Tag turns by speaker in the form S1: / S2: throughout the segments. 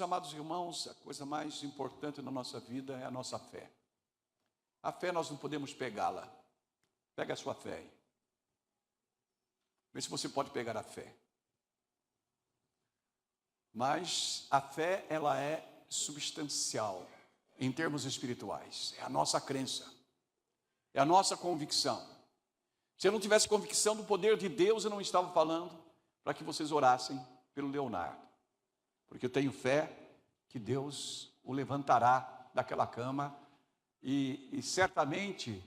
S1: Meus amados irmãos, a coisa mais importante na nossa vida é a nossa fé. A fé nós não podemos pegá-la. Pega a sua fé aí. Vê se você pode pegar a fé. Mas a fé, ela é substancial em termos espirituais. É a nossa crença. É a nossa convicção. Se eu não tivesse convicção do poder de Deus, eu não estava falando para que vocês orassem pelo Leonardo. Porque eu tenho fé que Deus o levantará daquela cama e certamente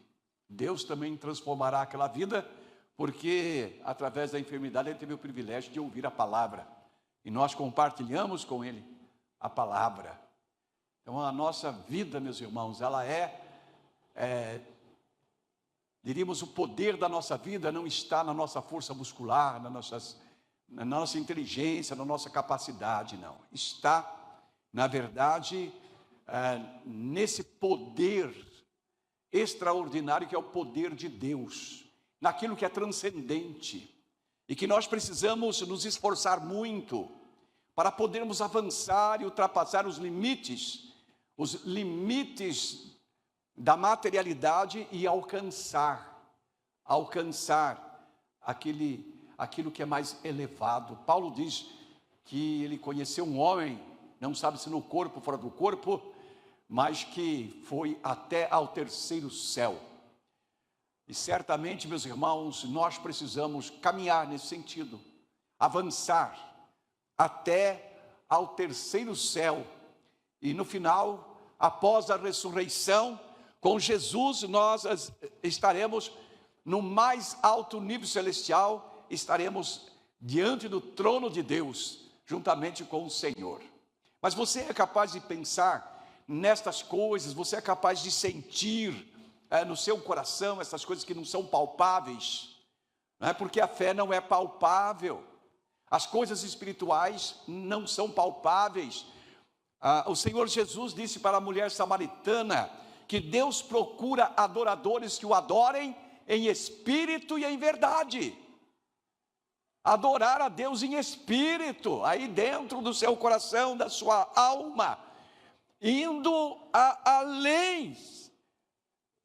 S1: Deus também transformará aquela vida, porque através da enfermidade ele teve o privilégio de ouvir a palavra. E nós compartilhamos com ele a palavra. Então a nossa vida, meus irmãos, ela diríamos, o poder da nossa vida não está na nossa força muscular, na nossa inteligência, na nossa capacidade, não. Está, na verdade, nesse poder extraordinário que é o poder de Deus, naquilo que é transcendente, e que nós precisamos nos esforçar muito para podermos avançar e ultrapassar os limites da materialidade e alcançar aquilo que é mais elevado. Paulo diz que ele conheceu um homem, não sabe se no corpo ou fora do corpo, mas que foi até ao terceiro céu. E certamente, meus irmãos, nós precisamos caminhar nesse sentido, avançar até ao terceiro céu. E no final, após a ressurreição, com Jesus nós estaremos no mais alto nível celestial, estaremos diante do trono de Deus, juntamente com o Senhor. Mas você é capaz de pensar nestas coisas, você é capaz de sentir no seu coração essas coisas que não são palpáveis, não é? Porque a fé não é palpável, as coisas espirituais não são palpáveis. O Senhor Jesus disse para a mulher samaritana que Deus procura adoradores que o adorem em espírito e em verdade. Adorar a Deus em espírito, aí dentro do seu coração, da sua alma, indo além,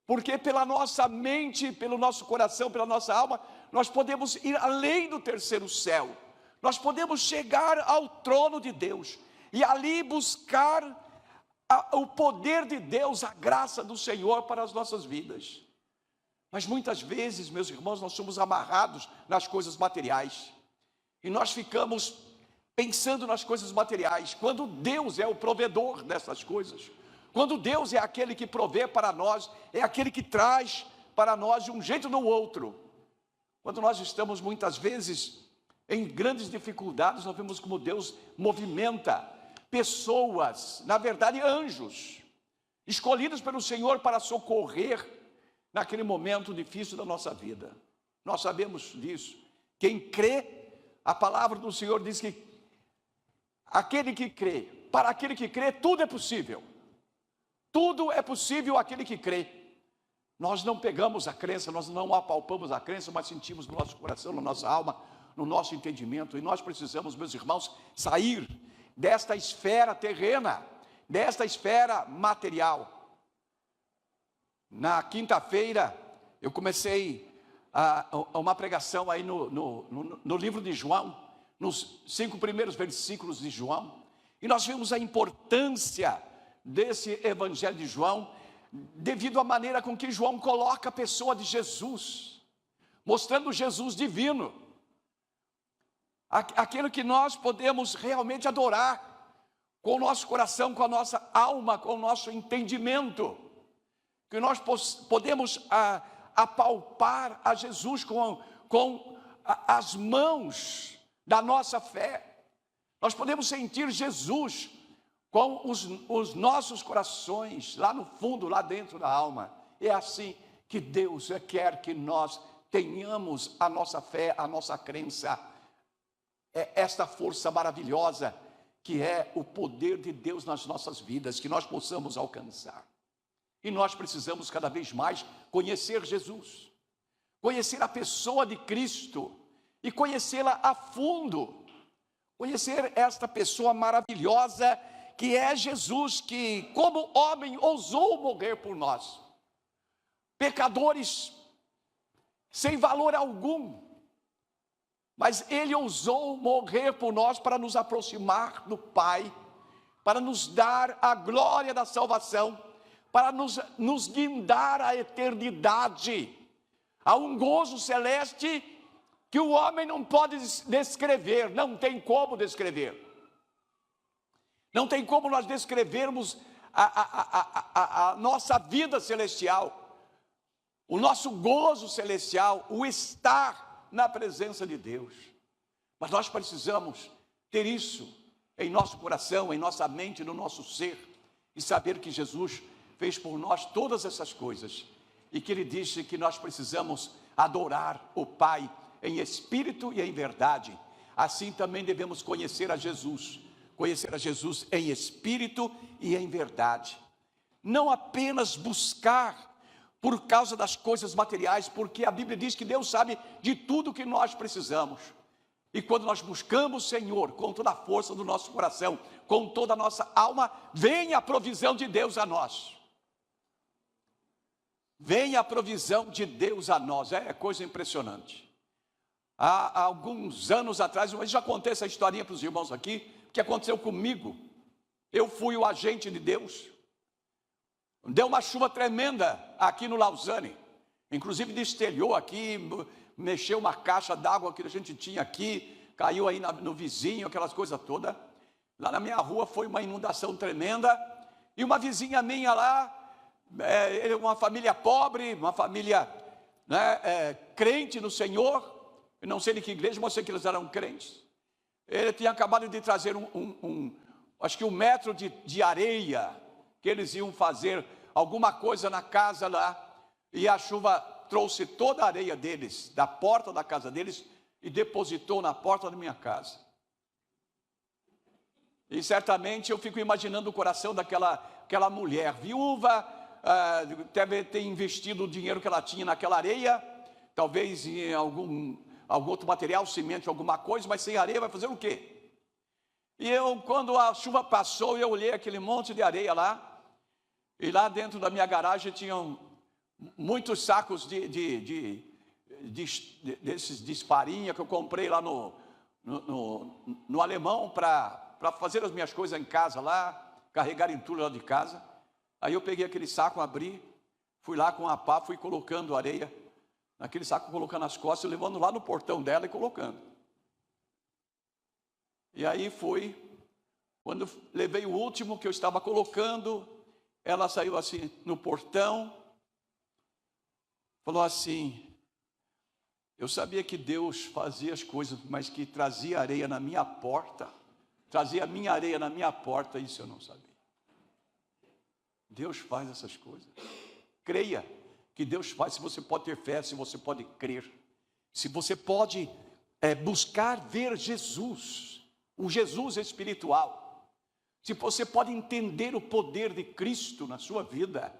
S1: porque pela nossa mente, pelo nosso coração, pela nossa alma, nós podemos ir além do terceiro céu, nós podemos chegar ao trono de Deus, e ali buscar o poder de Deus, a graça do Senhor para as nossas vidas. Mas muitas vezes, meus irmãos, nós somos amarrados nas coisas materiais, e nós ficamos pensando nas coisas materiais, quando Deus é o provedor dessas coisas, quando Deus é aquele que provê para nós, é aquele que traz para nós de um jeito ou do outro. Quando nós estamos muitas vezes em grandes dificuldades, nós vemos como Deus movimenta pessoas, na verdade anjos, escolhidos pelo Senhor para socorrer naquele momento difícil da nossa vida. Nós sabemos disso. Quem crê, a palavra do Senhor diz que aquele que crê, para aquele que crê, tudo é possível. Tudo é possível àquele que crê. Nós não pegamos a crença, nós não apalpamos a crença, mas sentimos no nosso coração, na nossa alma, no nosso entendimento. E nós precisamos, meus irmãos, sair desta esfera terrena, desta esfera material. Na quinta-feira, eu comecei uma pregação aí no livro de João, nos 5 primeiros versículos de João, e nós vimos a importância desse evangelho de João, devido à maneira com que João coloca a pessoa de Jesus, mostrando Jesus divino, aquilo que nós podemos realmente adorar, com o nosso coração, com a nossa alma, com o nosso entendimento, que nós podemos apalpar a Jesus com as mãos da nossa fé. Nós podemos sentir Jesus com os nossos corações, lá no fundo, lá dentro da alma. É assim que Deus quer que nós tenhamos a nossa fé, a nossa crença. É esta força maravilhosa que é o poder de Deus nas nossas vidas, que nós possamos alcançar. E nós precisamos cada vez mais conhecer Jesus, conhecer a pessoa de Cristo e conhecê-la a fundo, conhecer esta pessoa maravilhosa que é Jesus, que como homem ousou morrer por nós, pecadores, sem valor algum, mas ele ousou morrer por nós para nos aproximar do Pai, para nos dar a glória da salvação, para nos guindar à eternidade, a um gozo celeste que o homem não pode descrever, não tem como descrever. Não tem como nós descrevermos a nossa vida celestial, o nosso gozo celestial, o estar na presença de Deus. Mas nós precisamos ter isso em nosso coração, em nossa mente, no nosso ser, e saber que Jesus fez por nós todas essas coisas, e que Ele disse que nós precisamos adorar o Pai em espírito e em verdade. Assim também devemos conhecer a Jesus em espírito e em verdade. Não apenas buscar por causa das coisas materiais, porque a Bíblia diz que Deus sabe de tudo que nós precisamos. E quando nós buscamos o Senhor com toda a força do nosso coração, com toda a nossa alma, vem a provisão de Deus a nós. Vem a provisão de Deus a nós, é coisa impressionante. Há alguns anos atrás, eu já contei essa historinha para os irmãos aqui, que aconteceu comigo. Eu fui o agente de Deus. Deu uma chuva tremenda aqui no Lausanne, inclusive destelhou aqui, mexeu uma caixa d'água que a gente tinha aqui, caiu aí no vizinho, aquelas coisas todas. Lá na minha rua foi uma inundação tremenda, e uma vizinha minha lá, uma família pobre, uma família crente no Senhor, eu não sei de que igreja, mas sei que eles eram crentes. Ele tinha acabado de trazer acho que 1 metro de areia, que eles iam fazer alguma coisa na casa lá, e a chuva trouxe toda a areia deles, da porta da casa deles, e depositou na porta da minha casa. E certamente eu fico imaginando o coração daquela mulher, viúva, deve ter investido o dinheiro que ela tinha naquela areia, talvez em algum outro material, cimento, alguma coisa, mas sem areia vai fazer o quê? E quando a chuva passou, eu olhei aquele monte de areia lá, e lá dentro da minha garagem tinham muitos sacos desses de farinha que eu comprei lá no Alemão para fazer as minhas coisas em casa lá, carregar entulho lá de casa. Aí eu peguei aquele saco, abri, fui lá com a pá, fui colocando areia naquele saco, colocando nas costas, levando lá no portão dela e colocando. E aí quando levei o último que eu estava colocando, ela saiu assim no portão, falou assim: eu sabia que Deus fazia as coisas, mas que trazia areia na minha porta, trazia a minha areia na minha porta, isso eu não sabia. Deus faz essas coisas. Creia que Deus faz, se você pode ter fé, se você pode crer, se você pode buscar ver Jesus, o Jesus espiritual, se você pode entender o poder de Cristo na sua vida,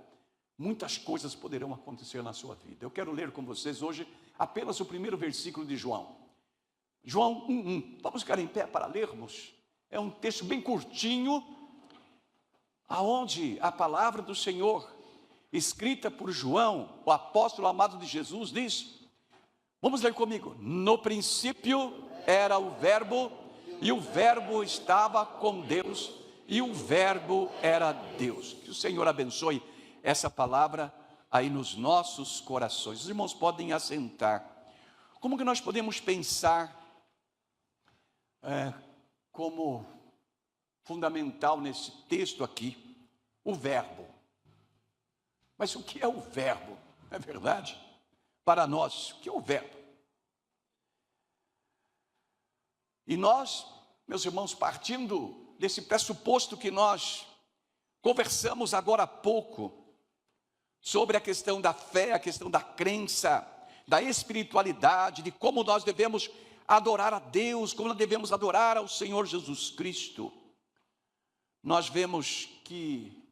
S1: muitas coisas poderão acontecer na sua vida. Eu quero ler com vocês hoje apenas o primeiro versículo de João. João 1:1. Vamos ficar em pé para lermos. É um texto bem curtinho, aonde a palavra do Senhor, escrita por João, o apóstolo amado de Jesus, diz, vamos ler comigo: no princípio era o verbo, e o verbo estava com Deus, e o verbo era Deus. Que o Senhor abençoe essa palavra aí nos nossos corações. Os irmãos podem assentar. Como que nós podemos pensar como fundamental nesse texto aqui, o verbo? Mas o que é o verbo? Não é verdade? Para nós, o que é o verbo? E nós, meus irmãos, partindo desse pressuposto que nós conversamos agora há pouco, sobre a questão da fé, a questão da crença, da espiritualidade, de como nós devemos adorar a Deus, como nós devemos adorar ao Senhor Jesus Cristo, nós vemos que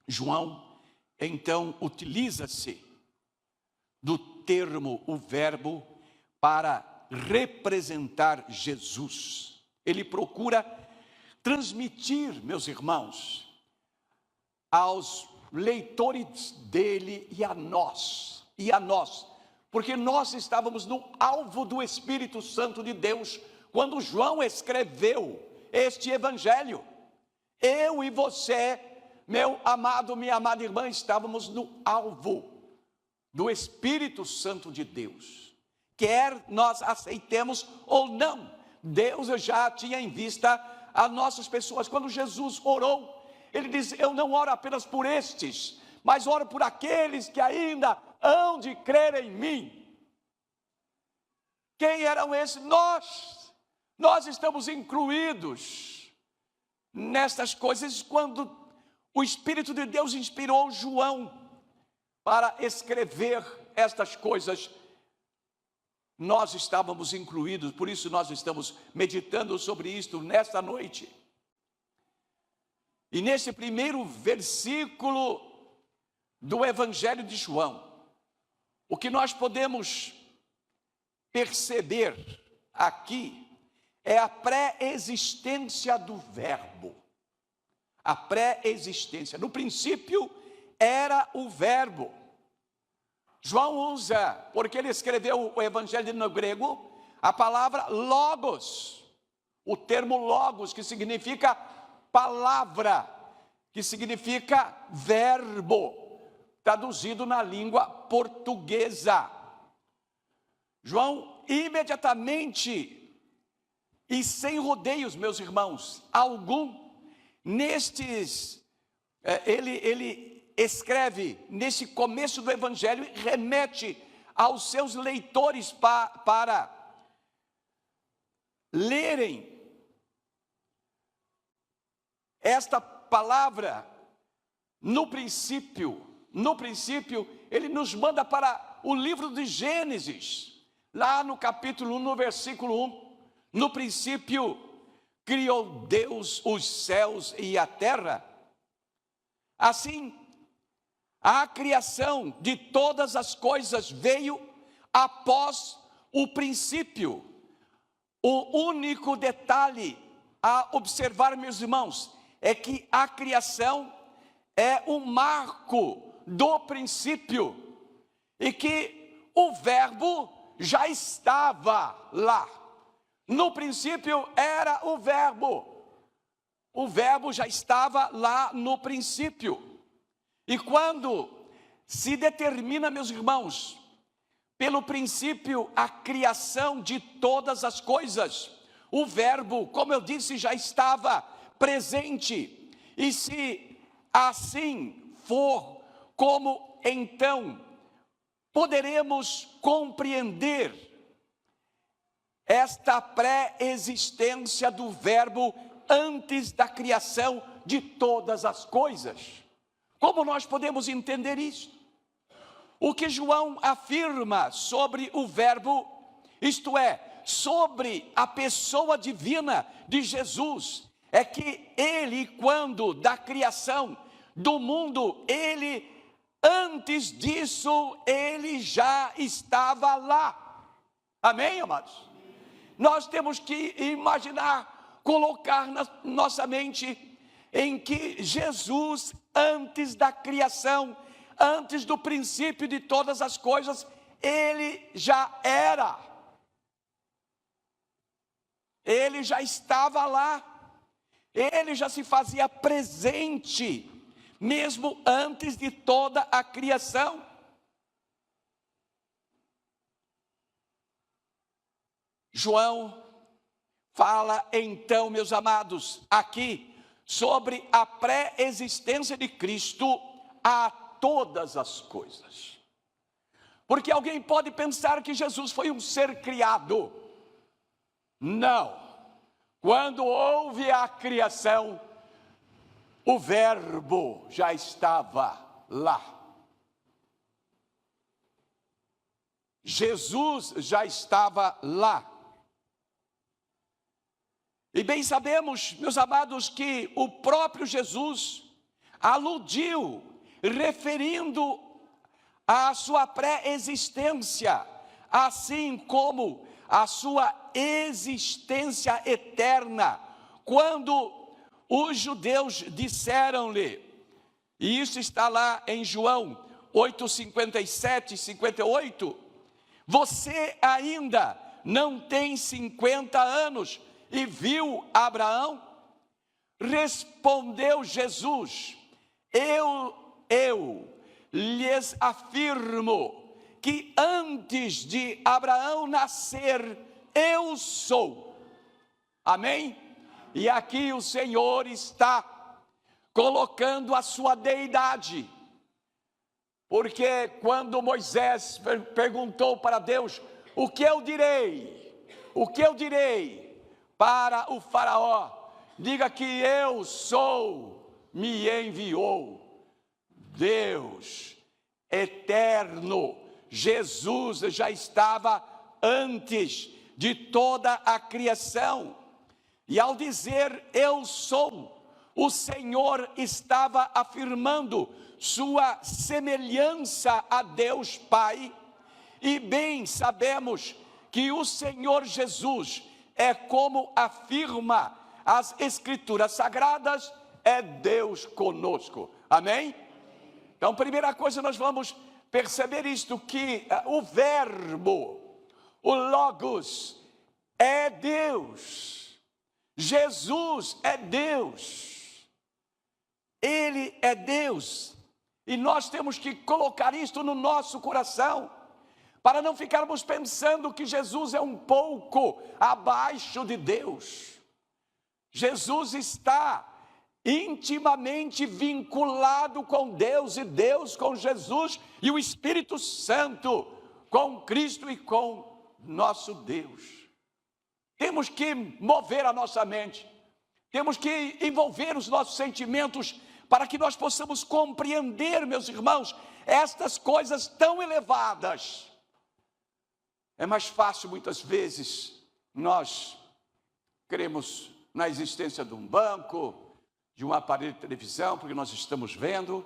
S1: João, então, utiliza-se do termo, o verbo, para representar Jesus. Ele procura transmitir, meus irmãos, aos leitores dele e a nós, porque nós estávamos no alvo do Espírito Santo de Deus, quando João escreveu este evangelho. Eu e você, meu amado, minha amada irmã, estávamos no alvo do Espírito Santo de Deus. Quer nós aceitemos ou não, Deus já tinha em vista as nossas pessoas. Quando Jesus orou, ele disse: eu não oro apenas por estes, mas oro por aqueles que ainda hão de crer em mim. Quem eram esses? Nós estamos incluídos nestas coisas. Quando o Espírito de Deus inspirou João para escrever estas coisas, nós estávamos incluídos. Por isso nós estamos meditando sobre isto nesta noite. E nesse primeiro versículo do Evangelho de João, o que nós podemos perceber aqui é a pré-existência do verbo. A pré-existência. No princípio era o verbo. João usa, porque ele escreveu o Evangelho no grego, a palavra logos. O termo logos, que significa palavra, que significa verbo, traduzido na língua portuguesa. João imediatamente e sem rodeios, meus irmãos, ele escreve nesse começo do Evangelho e remete aos seus leitores para lerem esta palavra. No princípio, ele nos manda para o livro de Gênesis, lá no capítulo 1, no versículo 1. No princípio criou Deus os céus e a terra. Assim, a criação de todas as coisas veio após o princípio. O único detalhe a observar, meus irmãos, é que a criação é um marco do princípio e que o verbo já estava lá. No princípio era o verbo já estava lá no princípio. E quando se determina, meus irmãos, pelo princípio a criação de todas as coisas, o verbo, como eu disse, já estava presente. E se assim for, como então poderemos compreender esta pré-existência do verbo antes da criação de todas as coisas? Como nós podemos entender isso? O que João afirma sobre o verbo, isto é, sobre a pessoa divina de Jesus, é que ele, quando da criação do mundo, antes disso, ele já estava lá. Amém, amados? Nós temos que imaginar, colocar na nossa mente em que Jesus, antes da criação, antes do princípio de todas as coisas, ele já era. Ele já estava lá. Ele já se fazia presente, mesmo antes de toda a criação. João fala então, meus amados, aqui sobre a pré-existência de Cristo a todas as coisas. Porque alguém pode pensar que Jesus foi um ser criado. Não. Quando houve a criação, o verbo já estava lá. Jesus já estava lá. E bem sabemos, meus amados, que o próprio Jesus aludiu, referindo à sua pré-existência, assim como a sua existência eterna, quando os judeus disseram-lhe, e isso está lá em João 8:57 e 58, você ainda não tem 50 anos e viu Abraão? Respondeu Jesus, eu lhes afirmo que antes de Abraão nascer, eu sou. Amém? E aqui o Senhor está colocando a sua deidade, porque quando Moisés perguntou para Deus, o que eu direi para o faraó? Diga que eu sou, me enviou. Deus eterno, Jesus já estava antes de toda a criação. E ao dizer eu sou, o Senhor estava afirmando sua semelhança a Deus Pai. E bem sabemos que o Senhor Jesus é como afirma as Escrituras Sagradas, é Deus conosco. Amém? Então, primeira coisa, nós vamos perceber isto, que o verbo, o Logos, é Deus. Jesus é Deus. Ele é Deus. E nós temos que colocar isto no nosso coração, para não ficarmos pensando que Jesus é um pouco abaixo de Deus. Jesus está intimamente vinculado com Deus, e Deus com Jesus, e o Espírito Santo com Cristo e com nosso Deus. Temos que mover a nossa mente, temos que envolver os nossos sentimentos, para que nós possamos compreender, meus irmãos, estas coisas tão elevadas. É mais fácil, muitas vezes, nós cremos na existência de um banco, de um aparelho de televisão, porque nós estamos vendo,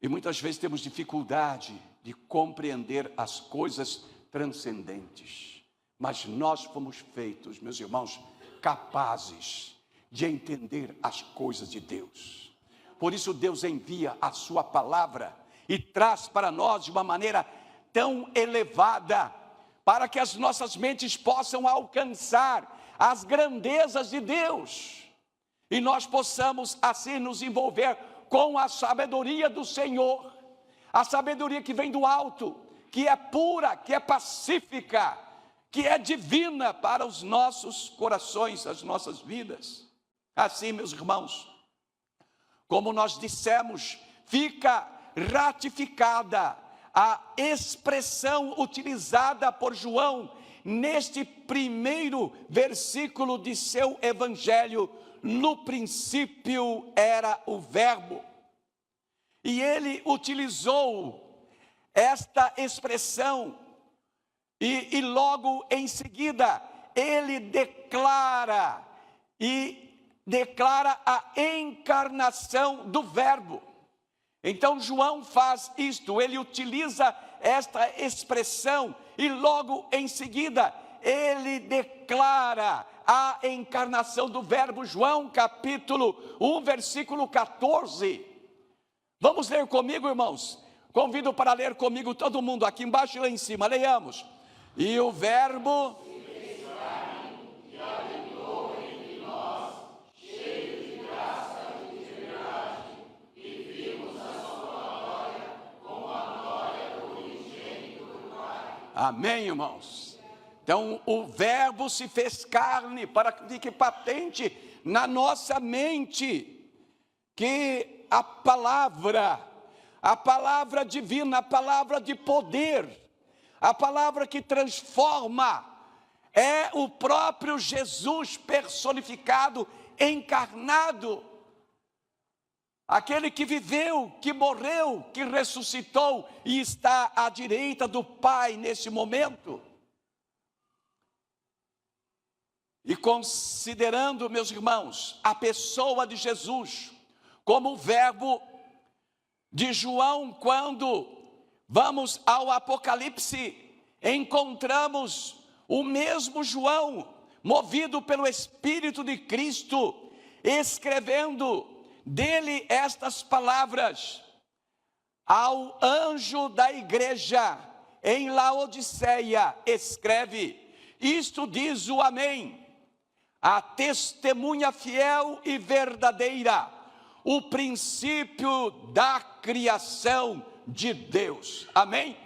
S1: e muitas vezes temos dificuldade de compreender as coisas transcendentes. Mas nós fomos feitos, meus irmãos, capazes de entender as coisas de Deus. Por isso Deus envia a sua palavra e traz para nós de uma maneira tão elevada, para que as nossas mentes possam alcançar as grandezas de Deus, e nós possamos assim nos envolver com a sabedoria do Senhor, a sabedoria que vem do alto, que é pura, que é pacífica, que é divina para os nossos corações, as nossas vidas. Assim, meus irmãos, como nós dissemos, fica ratificada a expressão utilizada por João neste primeiro versículo de seu evangelho: no princípio era o verbo. E ele utilizou esta expressão, e logo em seguida ele declara a encarnação do verbo. Então João faz isto, ele utiliza esta expressão, e logo em seguida ele declara a encarnação do verbo. João capítulo 1, versículo 14. Vamos ler comigo, irmãos? Convido para ler comigo todo mundo, aqui embaixo e lá em cima, leiamos. E o verbo se fez carne e habitou entre nós, cheio de graça e de verdade, e vimos a sua glória como a glória do unigênito do Pai. Amém, irmãos? Então, o verbo se fez carne, para que fique patente na nossa mente que a palavra divina, a palavra de poder, a palavra que transforma, é o próprio Jesus personificado, encarnado, aquele que viveu, que morreu, que ressuscitou e está à direita do Pai nesse momento. E considerando, meus irmãos, a pessoa de Jesus como o verbo de João, quando vamos ao Apocalipse, encontramos o mesmo João, movido pelo Espírito de Cristo, escrevendo dele estas palavras: ao anjo da igreja em Laodiceia, escreve: isto diz o Amém, a testemunha fiel e verdadeira, o princípio da criação de Deus. Amém?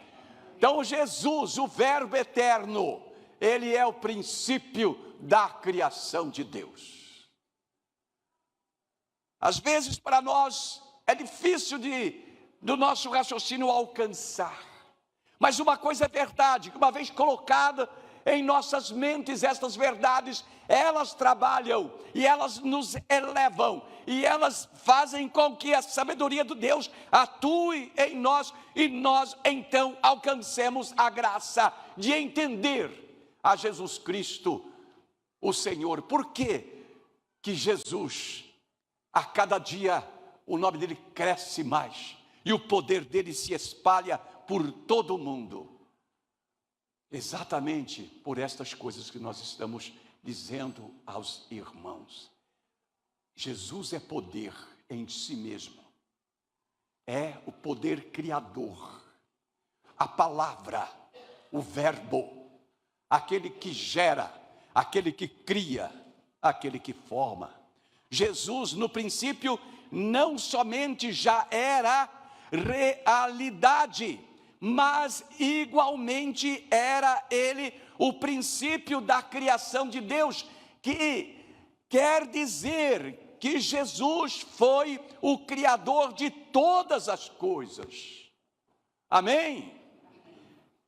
S1: Então Jesus, o Verbo eterno, ele é o princípio da criação de Deus. Às vezes para nós é difícil do nosso raciocínio alcançar, mas uma coisa é verdade, que uma vez colocada em nossas mentes estas verdades, elas trabalham e elas nos elevam e elas fazem com que a sabedoria de Deus atue em nós e nós então alcancemos a graça de entender a Jesus Cristo, o Senhor. Por que Jesus, a cada dia, o nome dele cresce mais e o poder dele se espalha por todo o mundo? Exatamente por estas coisas que nós estamos dizendo aos irmãos. Jesus é poder em si mesmo, é o poder criador, a palavra, o verbo, aquele que gera, aquele que cria, aquele que forma. Jesus, no princípio, não somente já era realidade, mas igualmente era ele o princípio da criação de Deus, que quer dizer que Jesus foi o criador de todas as coisas. Amém?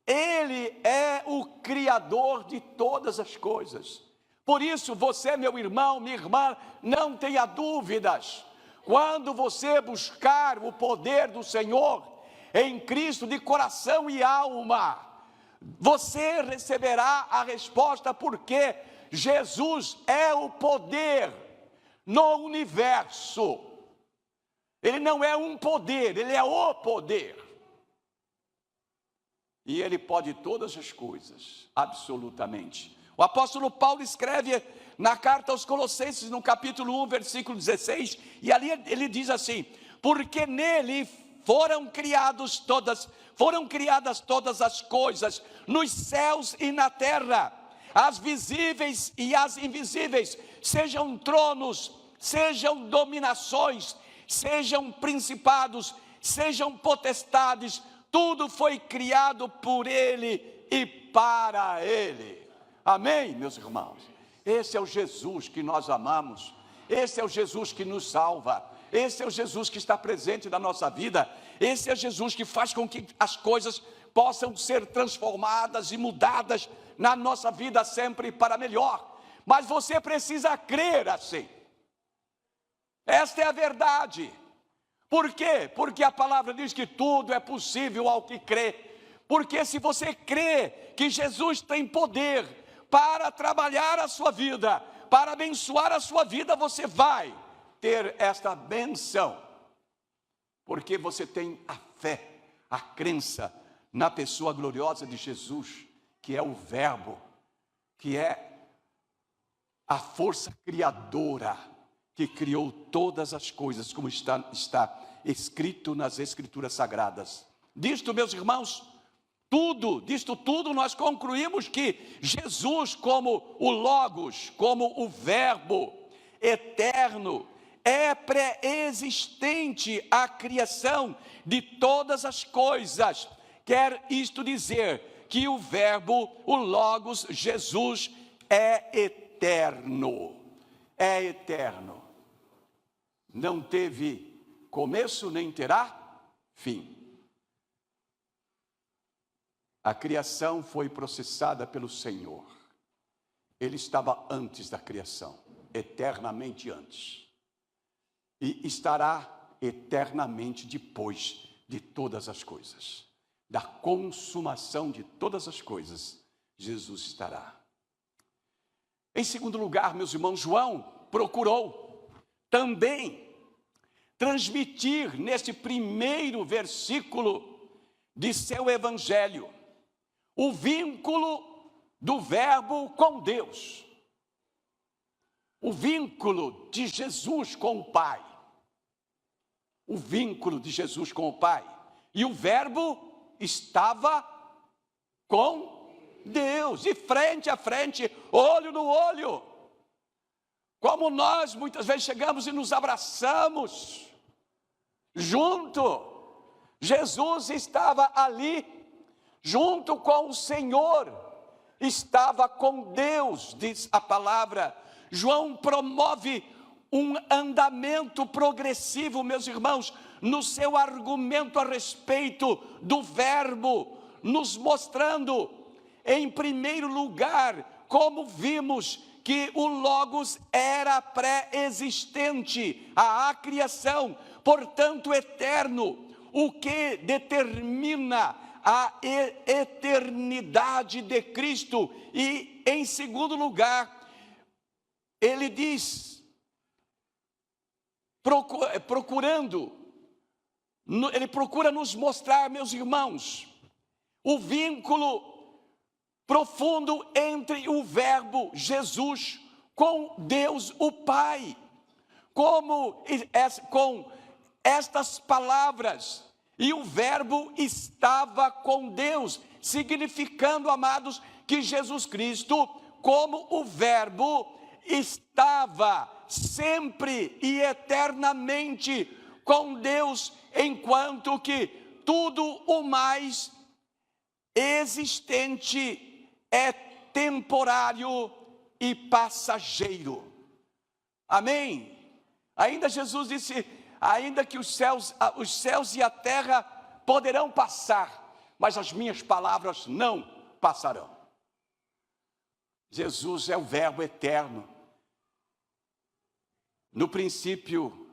S1: Ele é o criador de todas as coisas. Por isso, você, meu irmão, minha irmã, não tenha dúvidas. Quando você buscar o poder do Senhor em Cristo de coração e alma, você receberá a resposta, porque Jesus é o poder no universo. Ele não é um poder, ele é o poder. E ele pode todas as coisas, absolutamente. O apóstolo Paulo escreve na carta aos Colossenses, no capítulo 1, versículo 16, e ali ele diz assim: porque nele foram criadas todas as coisas, nos céus e na terra, as visíveis e as invisíveis, sejam tronos, sejam dominações, sejam principados, sejam potestades, tudo foi criado por ele e para ele. Amém, meus irmãos? Esse é o Jesus que nós amamos, esse é o Jesus que nos salva, esse é o Jesus que está presente na nossa vida, esse é Jesus que faz com que as coisas possam ser transformadas e mudadas na nossa vida sempre para melhor. Mas você precisa crer assim. Esta é a verdade. Por quê? Porque a palavra diz que tudo é possível ao que crê. Porque se você crê que Jesus tem poder para trabalhar a sua vida, para abençoar a sua vida, você vai ter esta benção, porque você tem a fé, a crença na pessoa gloriosa de Jesus, que é o Verbo, que é a força criadora, que criou todas as coisas, como está escrito nas Escrituras Sagradas. Disto, meus irmãos, disto tudo nós concluímos que Jesus, como o Logos, como o Verbo eterno, é pré-existente à criação de todas as coisas. Quer isto dizer que o Verbo, o Logos, Jesus, é eterno. É eterno. Não teve começo nem terá fim. A criação foi processada pelo Senhor. Ele estava antes da criação, eternamente antes. E estará eternamente depois de todas as coisas. Da consumação de todas as coisas, Jesus estará. Em segundo lugar, meus irmãos, João procurou também transmitir neste primeiro versículo de seu evangelho o vínculo do Verbo com Deus. o vínculo de Jesus com o Pai. O vínculo de Jesus com o Pai. E o Verbo estava com Deus, de frente a frente, olho no olho. Como nós muitas vezes chegamos e nos abraçamos junto. Jesus estava ali, junto com o Senhor, estava com Deus, diz a palavra. João promove um andamento progressivo, meus irmãos, no seu argumento a respeito do Verbo, nos mostrando, em primeiro lugar, como vimos que o Logos era pré-existente à criação, portanto eterno, o que determina a eternidade de Cristo. E em segundo lugar, ele diz, ele procura nos mostrar, meus irmãos, o vínculo profundo entre o Verbo Jesus com Deus o Pai. Como com estas palavras, e o Verbo estava com Deus, significando, amados, que Jesus Cristo, como o Verbo, estava sempre e eternamente com Deus, enquanto que tudo o mais existente é temporário e passageiro. Amém? Ainda Jesus disse, ainda que os céus e a terra poderão passar, mas as minhas palavras não passarão. Jesus é o Verbo eterno. No princípio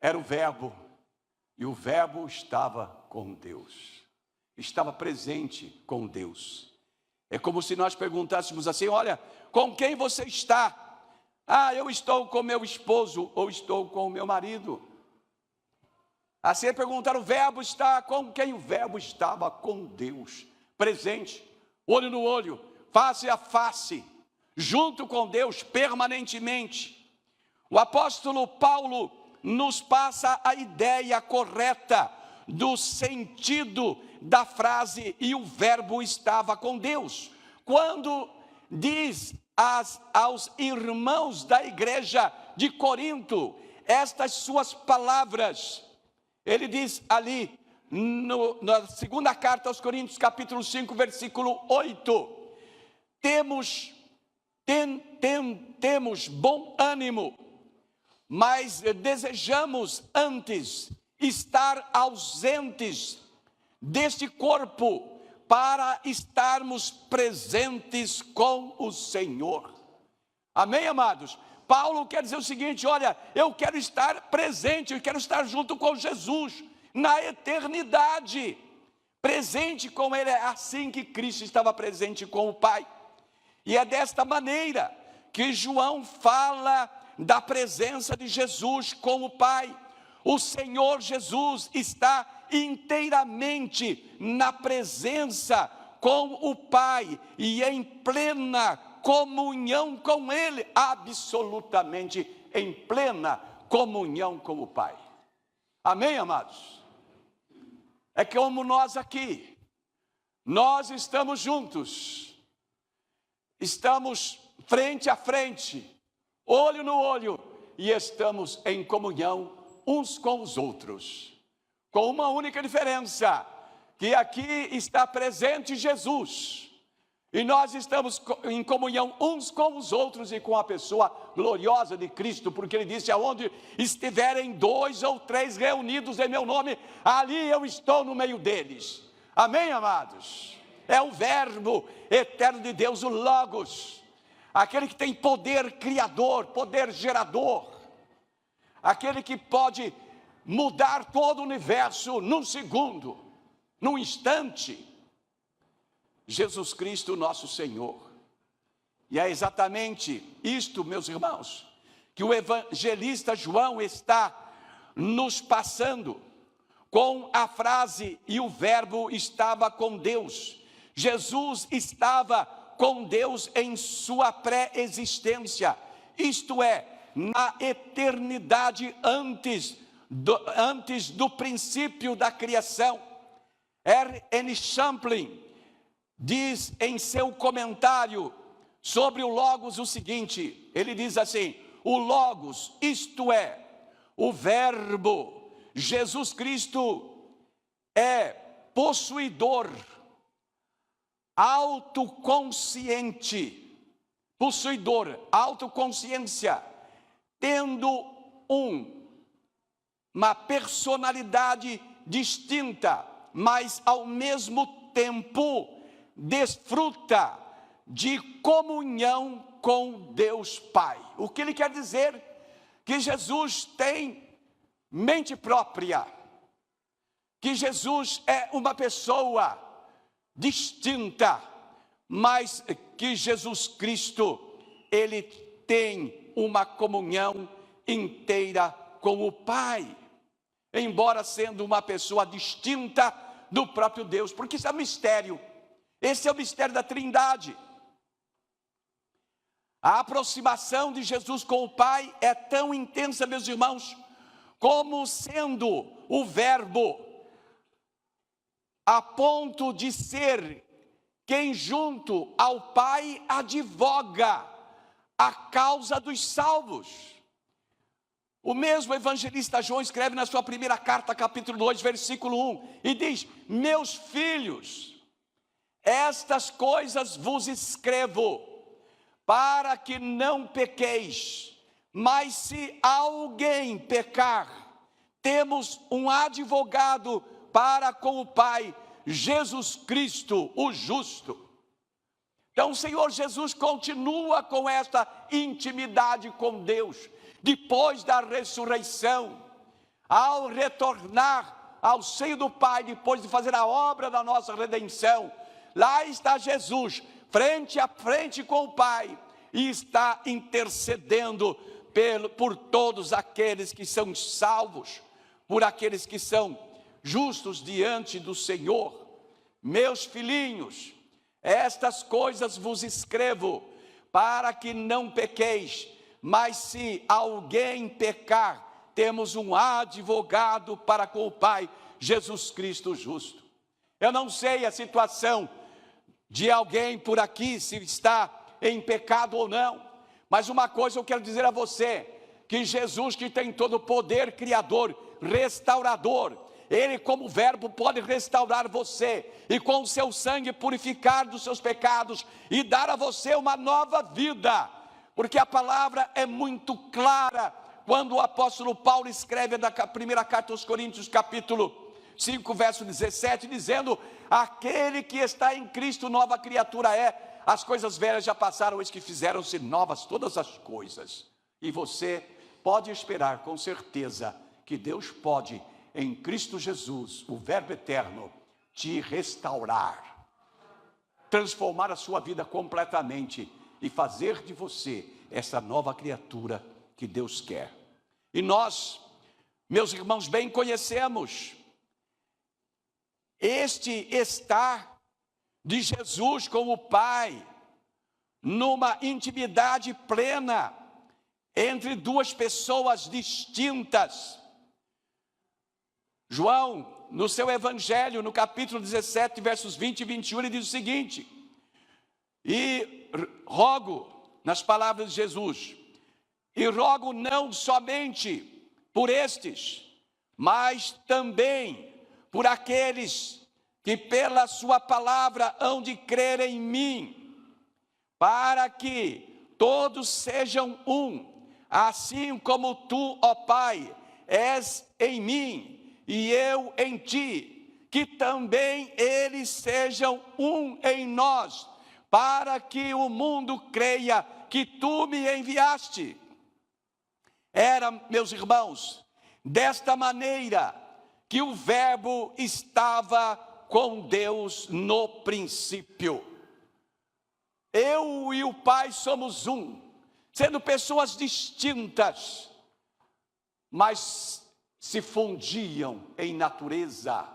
S1: era o Verbo, e o Verbo estava com Deus. Estava presente com Deus. É como se nós perguntássemos assim, olha, com quem você está? Ah, eu estou com meu esposo, ou estou com o meu marido. Assim perguntar, o Verbo está com quem? O Verbo estava com Deus, presente, olho no olho, face a face, junto com Deus permanentemente. O apóstolo Paulo nos passa a ideia correta do sentido da frase, e o Verbo estava com Deus. Quando diz aos irmãos da igreja de Corinto estas suas palavras, ele diz ali, na segunda carta aos Coríntios, capítulo 5, versículo 8, temos bom ânimo, mas desejamos antes estar ausentes deste corpo, para estarmos presentes com o Senhor. Amém, amados? Paulo quer dizer o seguinte, olha, eu quero estar presente, eu quero estar junto com Jesus, na eternidade, presente com Ele, é assim que Cristo estava presente com o Pai. E é desta maneira que João fala da presença de Jesus com o Pai. O Senhor Jesus está inteiramente na presença com o Pai e em plena comunhão com Ele, absolutamente em plena comunhão com o Pai. Amém, amados? É como nós aqui, nós estamos juntos, estamos frente a frente, olho no olho, e estamos em comunhão uns com os outros, com uma única diferença, que aqui está presente Jesus, e nós estamos em comunhão uns com os outros e com a pessoa gloriosa de Cristo, porque Ele disse, aonde estiverem 2 ou 3 reunidos em meu nome, ali eu estou no meio deles. Amém, amados? É o Verbo eterno de Deus, o Logos, aquele que tem poder criador, poder gerador, aquele que pode mudar todo o universo num segundo, num instante. Jesus Cristo, nosso Senhor. E é exatamente isto, meus irmãos, que o evangelista João está nos passando com a frase, e o Verbo estava com Deus. Jesus estava com Deus em sua pré-existência. isto é, na eternidade antes do princípio da criação. R.N. Champlin diz em seu comentário sobre o Logos o seguinte, ele diz assim: o Logos, isto é, o Verbo, Jesus Cristo, é possuidor, autoconsciente, possuidor, autoconsciência, tendo uma personalidade distinta, mas ao mesmo tempo desfruta de comunhão com Deus Pai. O que ele quer dizer? Que Jesus tem mente própria, que Jesus é uma pessoa distinta, mas que Jesus Cristo, ele tem uma comunhão inteira com o Pai, embora sendo uma pessoa distinta do próprio Deus, porque isso é um mistério. Esse é o mistério da Trindade. A aproximação de Jesus com o Pai é tão intensa, meus irmãos, como sendo o Verbo, a ponto de ser quem junto ao Pai advoga a causa dos salvos. O mesmo evangelista João escreve na sua primeira carta, capítulo 2, versículo 1, e diz: meus filhos, estas coisas vos escrevo, para que não pequeis. Mas se alguém pecar, temos um advogado para com o Pai, Jesus Cristo, o justo. Então o Senhor Jesus continua com esta intimidade com Deus, depois da ressurreição, ao retornar ao seio do Pai, depois de fazer a obra da nossa redenção. Lá está Jesus, frente a frente com o Pai, e está intercedendo por todos aqueles que são salvos, por aqueles que são justos diante do Senhor. Meus filhinhos, estas coisas vos escrevo, para que não pequeis, mas se alguém pecar, temos um advogado para com o Pai, Jesus Cristo justo. Eu não sei a situação de alguém por aqui, se está em pecado ou não, mas uma coisa eu quero dizer a você, que Jesus, que tem todo o poder criador, restaurador, ele como Verbo pode restaurar você, e com o seu sangue purificar dos seus pecados, e dar a você uma nova vida, porque a palavra é muito clara, quando o apóstolo Paulo escreve na primeira carta aos Coríntios, capítulo 5, verso 17, dizendo: aquele que está em Cristo, nova criatura é, as coisas velhas já passaram, eis que fizeram-se novas todas as coisas. E você pode esperar com certeza que Deus pode, em Cristo Jesus, o Verbo eterno, te restaurar, transformar a sua vida completamente e fazer de você essa nova criatura que Deus quer. E nós, meus irmãos, bem conhecemos este estar de Jesus com o Pai, numa intimidade plena, entre duas pessoas distintas. João, no seu evangelho, no capítulo 17, versos 20 e 21, ele diz o seguinte: e rogo, nas palavras de Jesus, e rogo não somente por estes, mas também por aqueles que pela sua palavra hão de crer em mim, para que todos sejam um, assim como tu, ó Pai, és em mim e eu em ti, que também eles sejam um em nós, para que o mundo creia que tu me enviaste. Era, meus irmãos, desta maneira que o Verbo estava com Deus no princípio. Eu e o Pai somos um, sendo pessoas distintas, mas se fundiam em natureza.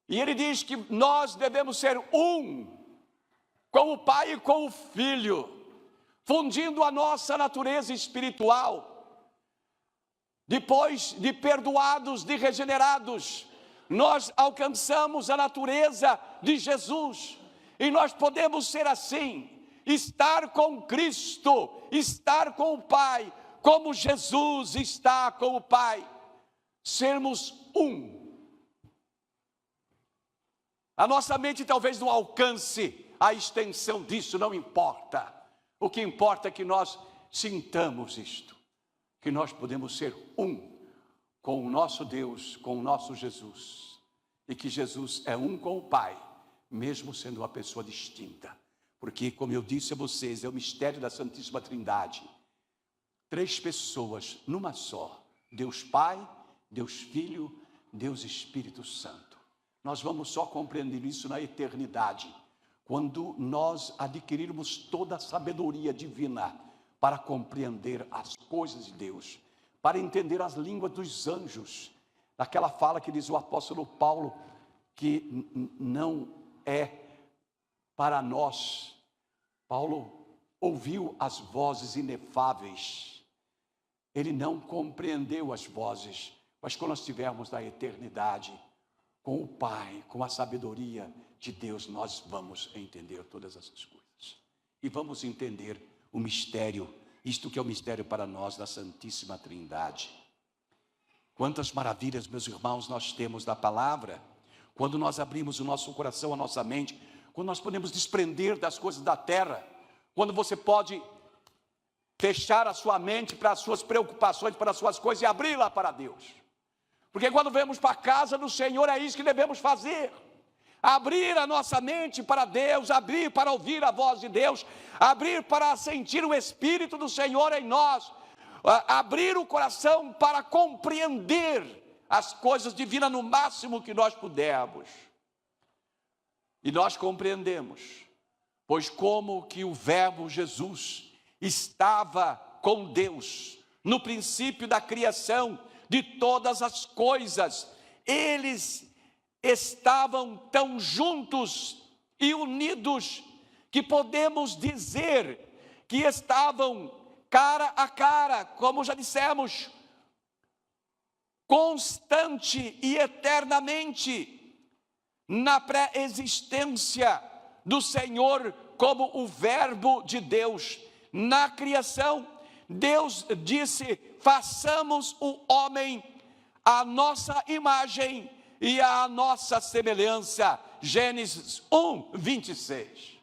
S1: E ele diz que nós devemos ser um com o Pai e com o Filho, fundindo a nossa natureza espiritual. Depois de perdoados, de regenerados, nós alcançamos a natureza de Jesus. E nós podemos ser assim, estar com Cristo, estar com o Pai, como Jesus está com o Pai. Sermos um. A nossa mente talvez não alcance a extensão disso, não importa. O que importa é que nós sintamos isto, que nós podemos ser um com o nosso Deus, com o nosso Jesus, e que Jesus é um com o Pai, mesmo sendo uma pessoa distinta, porque, como eu disse a vocês, é o mistério da Santíssima Trindade, 3 pessoas numa só, Deus Pai, Deus Filho, Deus Espírito Santo. Nós vamos só compreender isso na eternidade, quando nós adquirirmos toda a sabedoria divina para compreender as coisas de Deus, para entender as línguas dos anjos. Naquela fala que diz o apóstolo Paulo, que não é para nós. Paulo ouviu as vozes inefáveis, ele não compreendeu as vozes, mas quando nós estivermos na eternidade, com o Pai, com a sabedoria de Deus, nós vamos entender todas essas coisas. E vamos entender o mistério, isto que é o mistério para nós da Santíssima Trindade. Quantas maravilhas, meus irmãos, nós temos da palavra, quando nós abrimos o nosso coração, a nossa mente, quando nós podemos desprender das coisas da terra, quando você pode fechar a sua mente para as suas preocupações, para as suas coisas e abri-la para Deus. Porque quando vamos para a casa do Senhor, é isso que devemos fazer. Abrir a nossa mente para Deus, abrir para ouvir a voz de Deus, abrir para sentir o Espírito do Senhor em nós, abrir o coração para compreender as coisas divinas no máximo que nós pudermos. E nós compreendemos, pois como que o Verbo Jesus estava com Deus no princípio da criação de todas as coisas, eles estavam tão juntos e unidos que podemos dizer que estavam cara a cara, como já dissemos, constante e eternamente na pré-existência do Senhor como o Verbo de Deus. Na criação, Deus disse: façamos o homem à nossa imagem e à nossa semelhança. Gênesis 1, 26.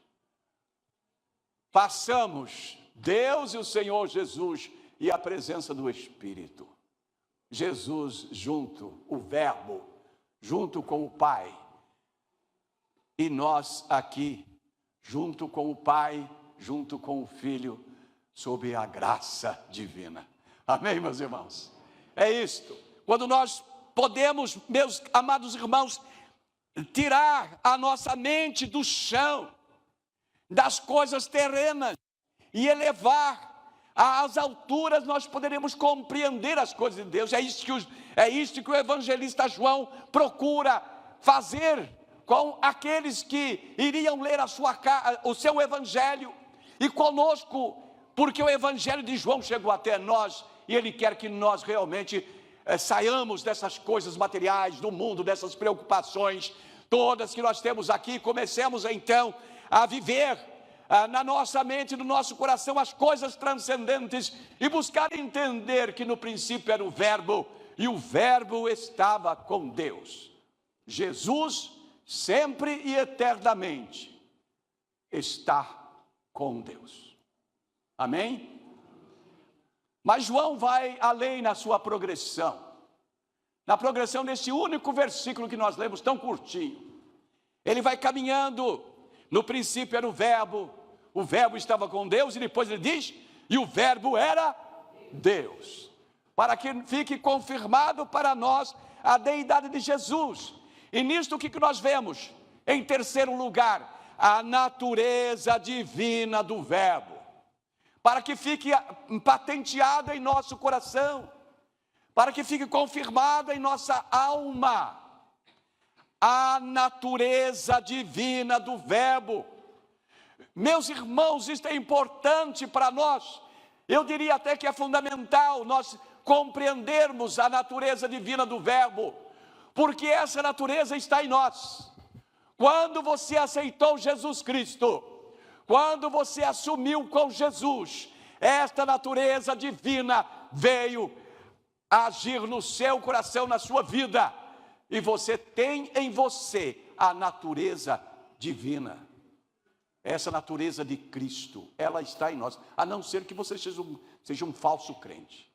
S1: Façamos Deus e o Senhor Jesus e a presença do Espírito. Jesus junto, o Verbo, junto com o Pai. E nós aqui, junto com o Pai, junto com o Filho, sob a graça divina. Amém, meus irmãos? É isto. Quando nós podemos, meus amados irmãos, tirar a nossa mente do chão, das coisas terrenas, e elevar às alturas, nós poderemos compreender as coisas de Deus. É isso que o evangelista João procura fazer com aqueles que iriam ler o seu evangelho, e conosco, porque o evangelho de João chegou até nós, e ele quer que nós realmente saiamos dessas coisas materiais do mundo, dessas preocupações todas que nós temos aqui, comecemos então a viver na nossa mente, no nosso coração, as coisas transcendentes, e buscar entender que no princípio era o Verbo, e o Verbo estava com Deus. Jesus, sempre e eternamente, está com Deus. Amém? Mas João vai além na sua progressão, na progressão desse único versículo que nós lemos, tão curtinho. Ele vai caminhando. No princípio era o Verbo estava com Deus, e depois ele diz, e o Verbo era Deus. Para que fique confirmado para nós a deidade de Jesus. E nisto o que nós vemos? Em terceiro lugar, a natureza divina do Verbo. Para que fique patenteada em nosso coração, para que fique confirmada em nossa alma, a natureza divina do Verbo. Meus irmãos, isso é importante para nós. Eu diria até que é fundamental nós compreendermos a natureza divina do Verbo, porque essa natureza está em nós. Quando você aceitou Jesus Cristo, quando você assumiu com Jesus, esta natureza divina veio agir no seu coração, na sua vida, e você tem em você a natureza divina. Essa natureza de Cristo, ela está em nós, a não ser que você seja um falso crente.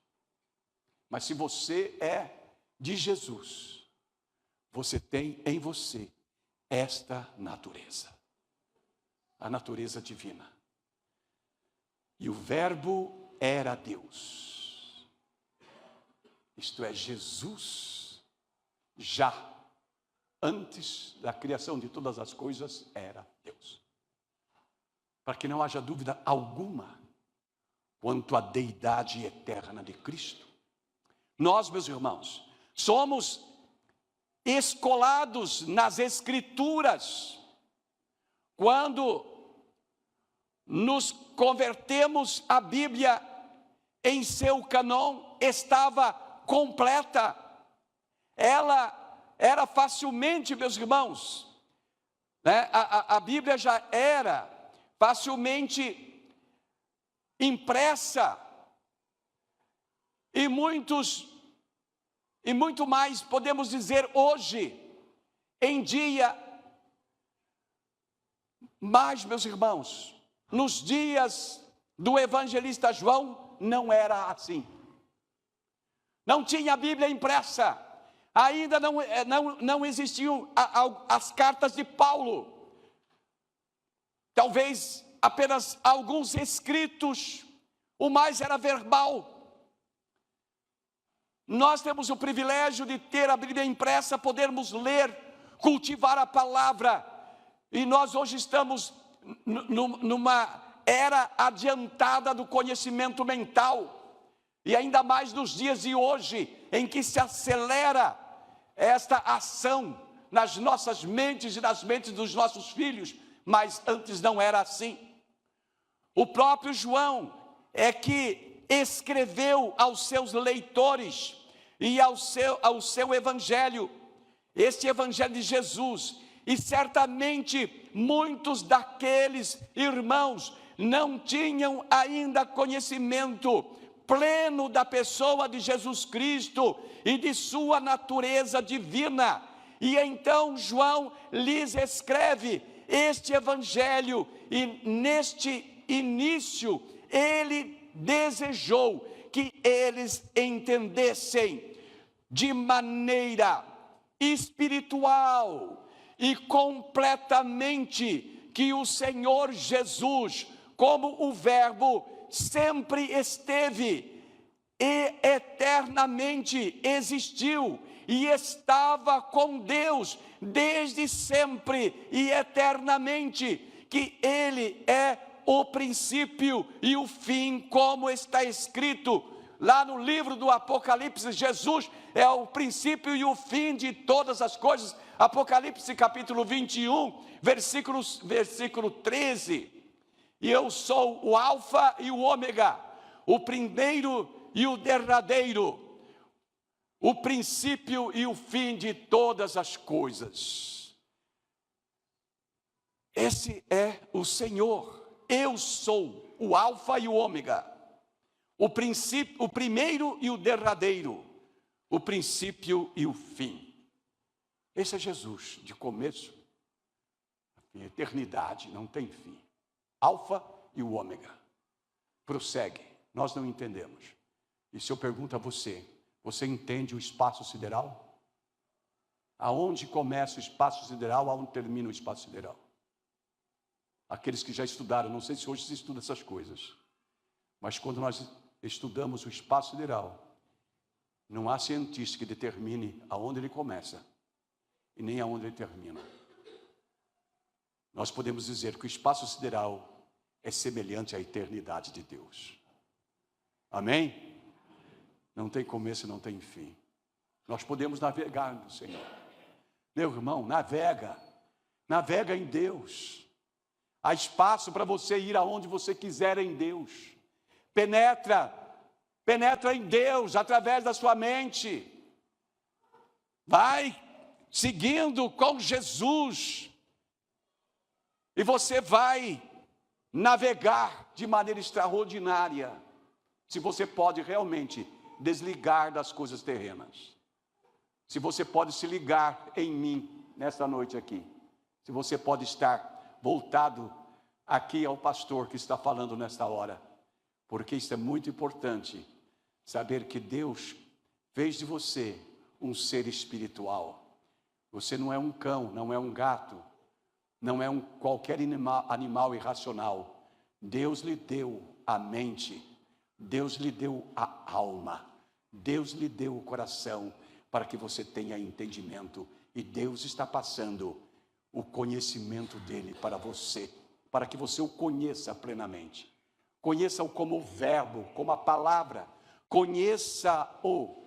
S1: Mas se você é de Jesus, você tem em você esta natureza, a natureza divina. E o Verbo era Deus, isto é, Jesus, já antes da criação de todas as coisas, era Deus. Para que não haja dúvida alguma quanto à deidade eterna de Cristo. Nós, meus irmãos, somos escolados nas Escrituras. Quando nos convertemos, a Bíblia em seu cânon estava completa. Ela era facilmente, meus irmãos, né? A Bíblia já era facilmente impressa, e muito mais podemos dizer hoje em dia. Mas, meus irmãos, nos dias do evangelista João não era assim. Não tinha a Bíblia impressa, ainda não existiam as cartas de Paulo. Talvez apenas alguns escritos, o mais era verbal. Nós temos o privilégio de ter a Bíblia impressa, podermos ler, cultivar a palavra, e nós hoje estamos numa era adiantada do conhecimento mental, e ainda mais nos dias de hoje, em que se acelera esta ação nas nossas mentes e nas mentes dos nossos filhos, mas antes não era assim. O próprio João é que escreveu aos seus leitores e ao seu evangelho, este evangelho de Jesus, e certamente muitos daqueles irmãos não tinham ainda conhecimento pleno da pessoa de Jesus Cristo e de sua natureza divina, e então João lhes escreve este evangelho, e neste início ele desejou que eles entendessem de maneira espiritual e completamente que o Senhor Jesus, como o Verbo, sempre esteve e eternamente existiu e estava com Deus desde sempre e eternamente, que Ele é o princípio e o fim, como está escrito lá no livro do Apocalipse. Jesus é o princípio e o fim de todas as coisas. Apocalipse capítulo 21, versículo 13. E eu sou o alfa e o ômega, o primeiro e o derradeiro, o princípio e o fim de todas as coisas. Esse é o Senhor. Eu sou o alfa e o ômega, o princípio, o primeiro e o derradeiro, o princípio e o fim. Esse é Jesus, de começo a fim, eternidade, não tem fim. Alfa e o ômega. Prossegue, nós não entendemos. E se eu pergunto a você, você entende o espaço sideral? Aonde começa o espaço sideral, aonde termina o espaço sideral? Aqueles que já estudaram, não sei se hoje se estuda essas coisas, mas quando nós estudamos o espaço sideral, não há cientista que determine aonde ele começa e nem aonde ele termina. Nós podemos dizer que o espaço sideral é semelhante à eternidade de Deus. Amém? Não tem começo e não tem fim. Nós podemos navegar no Senhor. Meu irmão, navega em Deus. Há espaço para você ir aonde você quiser em Deus. Penetra em Deus através da sua mente. Vai seguindo com Jesus. E você vai navegar de maneira extraordinária. Se você pode realmente desligar das coisas terrenas. Se você pode se ligar em mim nesta noite aqui. Se você pode estar voltado aqui ao pastor que está falando nesta hora. Porque isso é muito importante. Saber que Deus fez de você um ser espiritual. Você não é um cão, não é um gato. Não é qualquer animal irracional. Deus lhe deu a mente. Deus lhe deu a alma. Deus lhe deu o coração para que você tenha entendimento. E Deus está passando o conhecimento dele para você, para que você o conheça plenamente. Conheça-o como o verbo, como a palavra. Conheça-o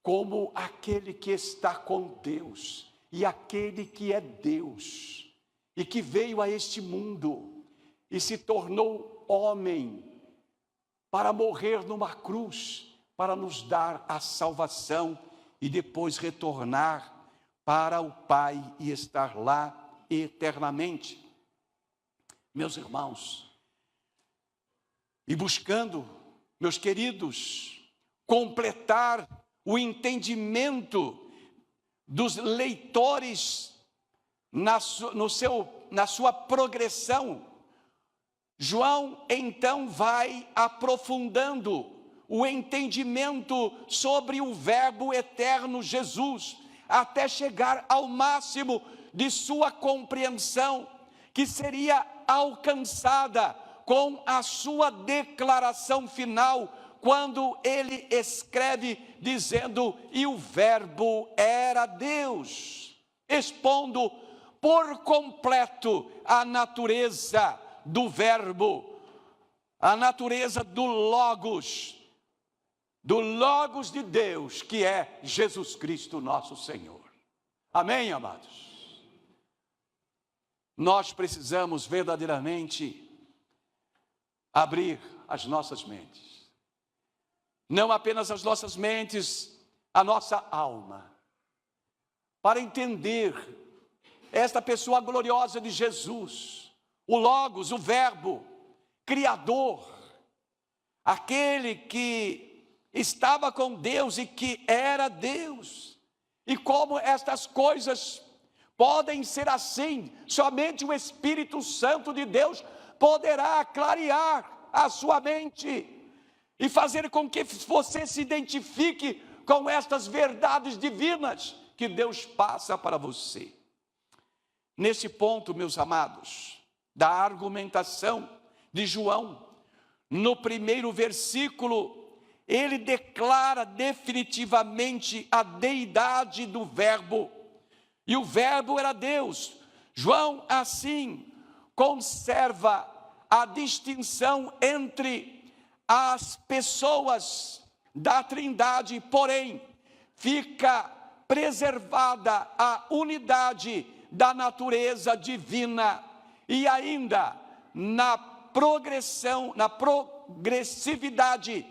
S1: como aquele que está com Deus e aquele que é Deus. E que veio a este mundo e se tornou homem para morrer numa cruz, para nos dar a salvação e depois retornar para o Pai e estar lá eternamente. Meus irmãos, e buscando, meus queridos, completar o entendimento dos leitores na sua progressão, João então vai aprofundando o entendimento sobre o verbo eterno Jesus, até chegar ao máximo de sua compreensão, que seria alcançada com a sua declaração final, quando ele escreve dizendo: e o verbo era Deus, expondo por completo a natureza do verbo, a natureza do Logos de Deus, que é Jesus Cristo nosso Senhor. Amém, amados? Nós precisamos verdadeiramente abrir as nossas mentes, não apenas as nossas mentes, a nossa alma, para entender esta pessoa gloriosa de Jesus, o Logos, o Verbo, Criador, aquele que estava com Deus e que era Deus. E como estas coisas podem ser assim, somente o Espírito Santo de Deus poderá clarear a sua mente e fazer com que você se identifique com estas verdades divinas que Deus passa para você. Nesse ponto, meus amados, da argumentação de João, no primeiro versículo, ele declara definitivamente a deidade do verbo, e o verbo era Deus. João, assim, conserva a distinção entre as pessoas da Trindade, porém, fica preservada a unidade da natureza divina, e ainda na progressividade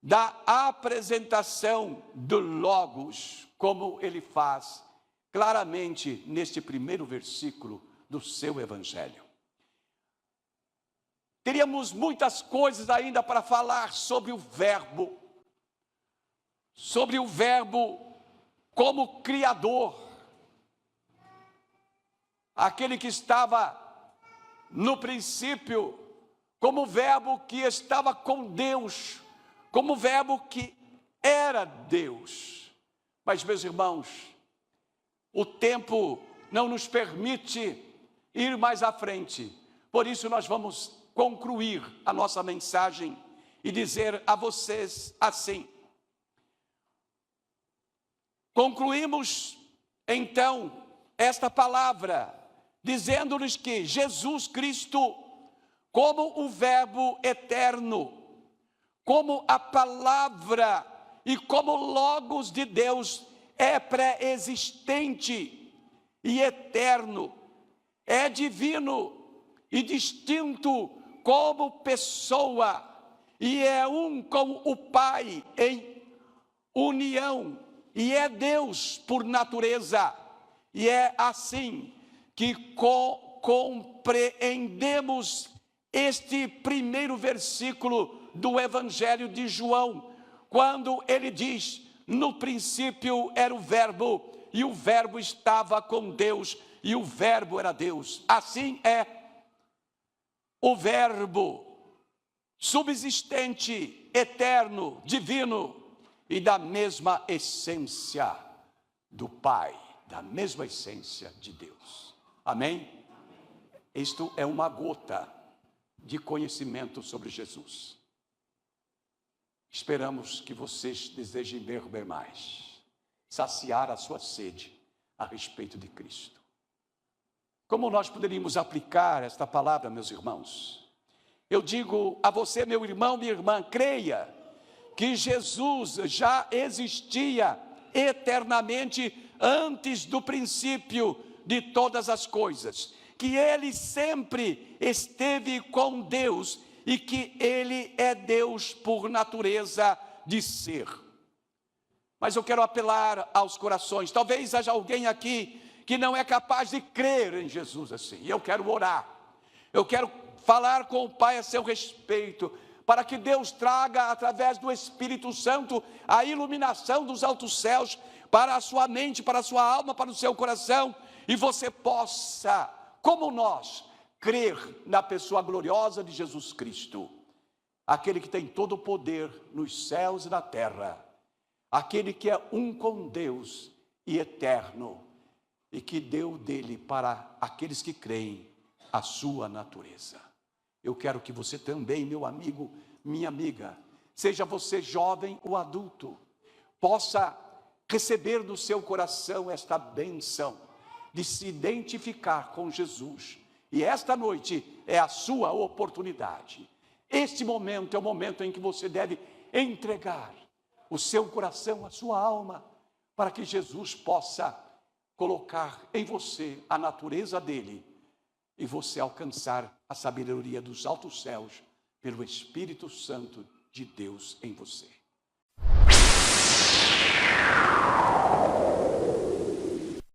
S1: da apresentação do Logos, como ele faz claramente neste primeiro versículo do seu Evangelho. Teríamos muitas coisas ainda para falar sobre o verbo como Criador, aquele que estava no princípio, como verbo que estava com Deus, como verbo que era Deus. Mas, meus irmãos, o tempo não nos permite ir mais à frente, por isso nós vamos concluir a nossa mensagem e dizer a vocês assim. Concluímos então esta palavra dizendo-lhes que Jesus Cristo, como o verbo eterno, como a palavra e como Logos de Deus, é pré-existente e eterno, é divino e distinto como pessoa, e é um com o Pai em união, e é Deus por natureza. E é assim que compreendemos este primeiro versículo do Evangelho de João, quando ele diz: no princípio era o Verbo, e o Verbo estava com Deus, e o Verbo era Deus. Assim é o Verbo subsistente, eterno, divino, e da mesma essência do Pai, da mesma essência de Deus. Amém? Isto é uma gota de conhecimento sobre Jesus. Esperamos que vocês desejem ver mais, saciar a sua sede a respeito de Cristo. Como nós poderíamos aplicar esta palavra, meus irmãos? Eu digo a você, meu irmão, minha irmã, creia que Jesus já existia eternamente antes do princípio de todas as coisas, que ele sempre esteve com Deus e que ele é Deus por natureza de ser. Mas eu quero apelar aos corações. Talvez haja alguém aqui que não é capaz de crer em Jesus assim. E eu quero orar. Eu quero falar com o Pai a seu respeito, para que Deus traga, através do Espírito Santo, a iluminação dos altos céus para a sua mente, para a sua alma, para o seu coração, e você possa, como nós, crer na pessoa gloriosa de Jesus Cristo, aquele que tem todo o poder nos céus e na terra, aquele que é um com Deus e eterno, e que deu dele para aqueles que creem a sua natureza. Eu quero que você também, meu amigo, minha amiga, seja você jovem ou adulto, possa receber no seu coração esta bênção de se identificar com Jesus. E esta noite é a sua oportunidade. Este momento é o momento em que você deve entregar o seu coração, a sua alma, para que Jesus possa colocar em você a natureza dele e você alcançar a sabedoria dos altos céus pelo Espírito Santo de Deus em você.